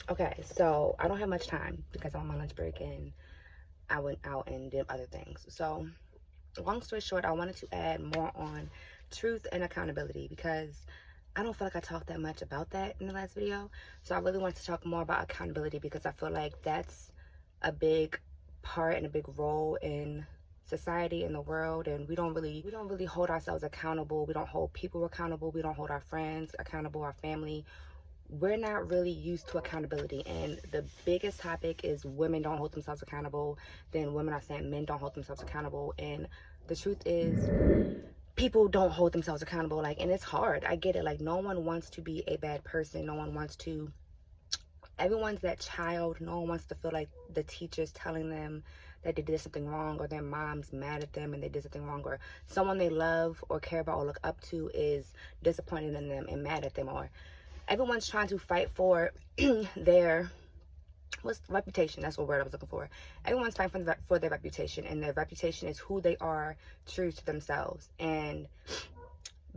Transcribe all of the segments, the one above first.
Okay, so I don't have much time because I'm on my lunch break and I went out and did other things. So, long story short, I wanted to add more on truth and accountability because I don't feel like I talked that much about that in the last video. So, I really wanted to talk more about accountability because I feel like that's a big part and a big role in society, in the world, and we don't really hold ourselves accountable. We don't hold people accountable. We don't hold our friends accountable, our family. We're not really used to accountability, and the biggest topic is women don't hold themselves accountable. Then women are saying men don't hold themselves accountable, and the truth is people don't hold themselves accountable. Like, and it's hard, I get it. Like, no one wants to be a bad person. No one wants to, everyone's that child. No one wants to feel like the teacher's telling them that they did something wrong, or their mom's mad at them and they did something wrong, or someone they love or care about or look up to is disappointed in them and mad at them, or everyone's trying to fight for their reputation. That's what word I was looking for. Everyone's fighting for their reputation, and their reputation is who they are, true to themselves. And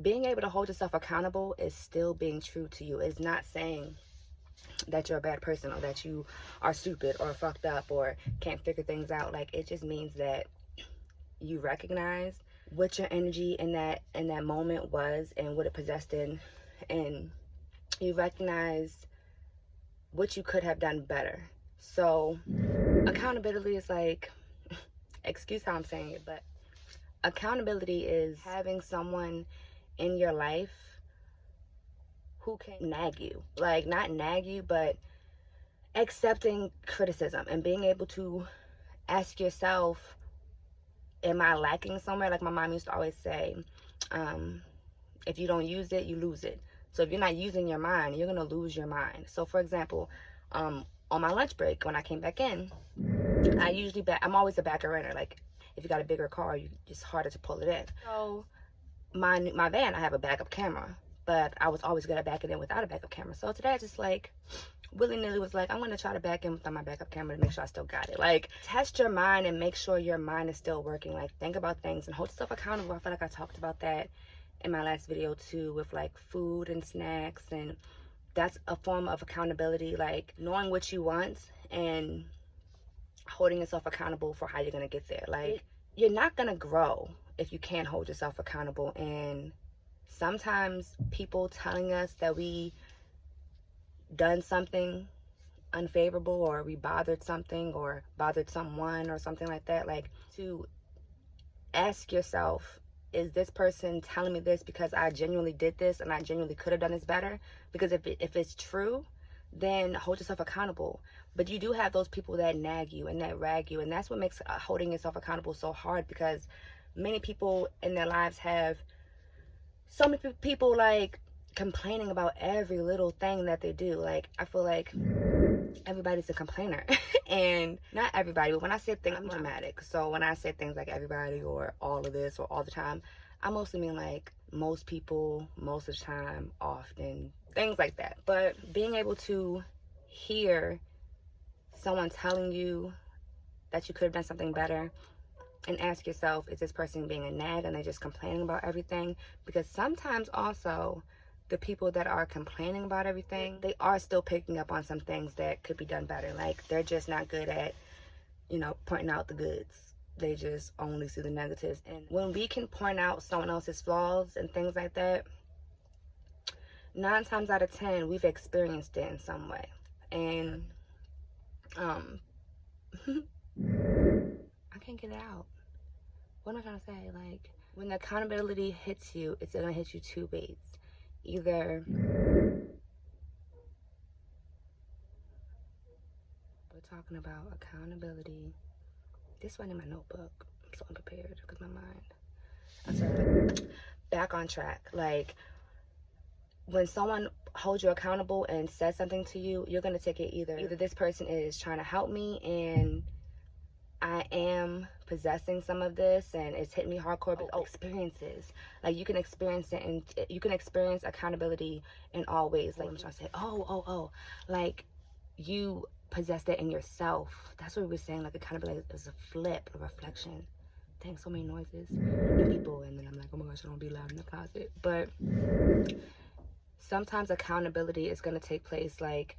being able to hold yourself accountable is still being true to you. It's not saying that you're a bad person or that you are stupid or fucked up or can't figure things out. Like, it just means that you recognize what your energy in that moment was and what it possessed in, and you recognize what you could have done better. So accountability is like, excuse how I'm saying it, but accountability is having someone in your life who can nag you. Like, not nag you, but accepting criticism and being able to ask yourself, am I lacking somewhere? Like my mom used to always say, if you don't use it, you lose it. So if you're not using your mind, you're gonna lose your mind. So for example, on my lunch break, when I came back in, I'm always a backer inner. Like, if you got a bigger car, it's harder to pull it in. So my van, I have a backup camera, but I was always good at backing in without a backup camera. So today I just like willy-nilly was like, I'm gonna try to back in without my backup camera to make sure I still got it. Like, test your mind and make sure your mind is still working. Like, think about things and hold yourself accountable. I feel like I talked about that in my last video too, with like food and snacks, and that's a form of accountability. Like, knowing what you want and holding yourself accountable for how you're gonna get there. Like, you're not gonna grow if you can't hold yourself accountable. And sometimes people telling us that we done something unfavorable, or we bothered something or bothered someone or something like that, like, to ask yourself, is this person telling me this because I genuinely did this and I genuinely could have done this better? Because if it's true, then hold yourself accountable. But you do have those people that nag you and that rag you, and that's what makes holding yourself accountable so hard, because many people in their lives have so many people like complaining about every little thing that they do. Like, I feel like everybody's a complainer. And not everybody, but when I say things, I'm dramatic. So when I say things like everybody or all of this or all the time, I mostly mean like most people, most of the time, often, things like that. But being able to hear someone telling you that you could have done something better, and ask yourself, is this person being a nag and they're just complaining about everything? Because sometimes also the people that are complaining about everything, they are still picking up on some things that could be done better. Like, they're just not good at, pointing out the goods. They just only see the negatives. And when we can point out someone else's flaws and things like that, 9 times out of 10, we've experienced it in some way. And I can't get it out. What am I trying to say? Like, when the accountability hits you, it's gonna hit you 2 ways. Either we're talking about accountability. This wasn't in my notebook. I'm so unprepared because my mind. I'm sorry. Back on track. Like, when someone holds you accountable and says something to you, you're gonna take it either this person is trying to help me and I am possessing some of this and it's hitting me hardcore, but experiences. Like, you can experience it, and you can experience accountability in all ways. Like, I'm trying to say, like, you possess that in yourself. That's what we were saying. Like, accountability is a flip, a reflection. Dang, so many noises and people, and then I'm like, oh my gosh, I don't be loud in the closet. But sometimes accountability is going to take place like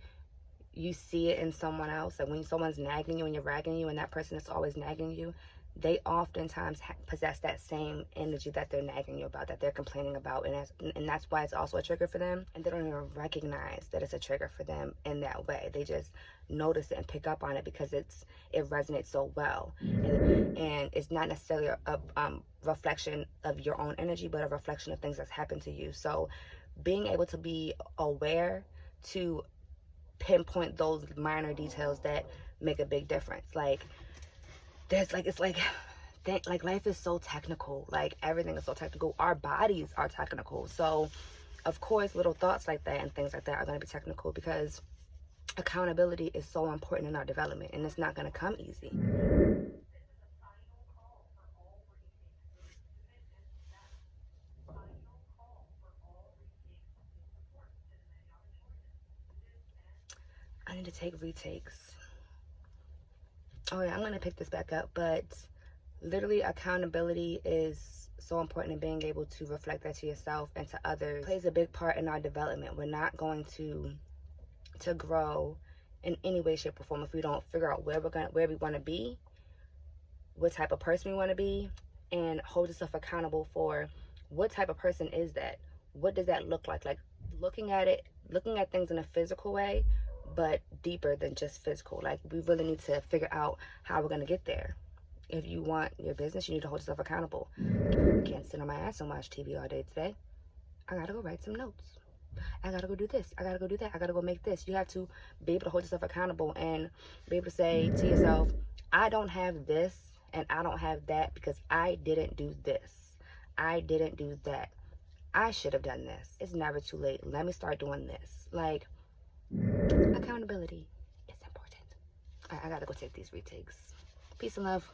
you see it in someone else. Like when someone's nagging you and you're ragging you, and that person is always nagging you, they oftentimes possess that same energy that they're nagging you about, that they're complaining about, and that's why it's also a trigger for them. And they don't even recognize that it's a trigger for them in that way. They just notice it and pick up on it because it resonates so well, and it's not necessarily a reflection of your own energy, but a reflection of things that's happened to you. So being able to be aware to pinpoint those minor details that make a big difference. Like there's like, it's like life is so technical. Like everything is so technical. Our bodies are technical. So of course little thoughts like that and things like that are going to be technical, because accountability is so important in our development, and it's not going to come easy. I need to take retakes. Oh yeah, I'm going to pick this back up, but literally accountability is so important in being able to reflect that to yourself and to others. It plays a big part in our development. We're not going to grow in any way, shape, or form if we don't figure out where we want to be, what type of person we want to be, and hold yourself accountable for what type of person is that. What does that look like? Like looking at things in a physical way, but deeper than just physical. Like we really need to figure out how we're going to get there. If you want your business, you need to hold yourself accountable. I can't sit on my ass and watch TV all day today. I gotta go write some notes. I gotta go do this. I gotta go do that. I gotta go make this. You have to be able to hold yourself accountable and be able to say to yourself, I don't have this and I don't have that because I didn't do this. I didn't do that. I should have done this. It's never too late. Let me start doing this. Like, accountability is important. All right, I gotta go take these retakes. Peace and love.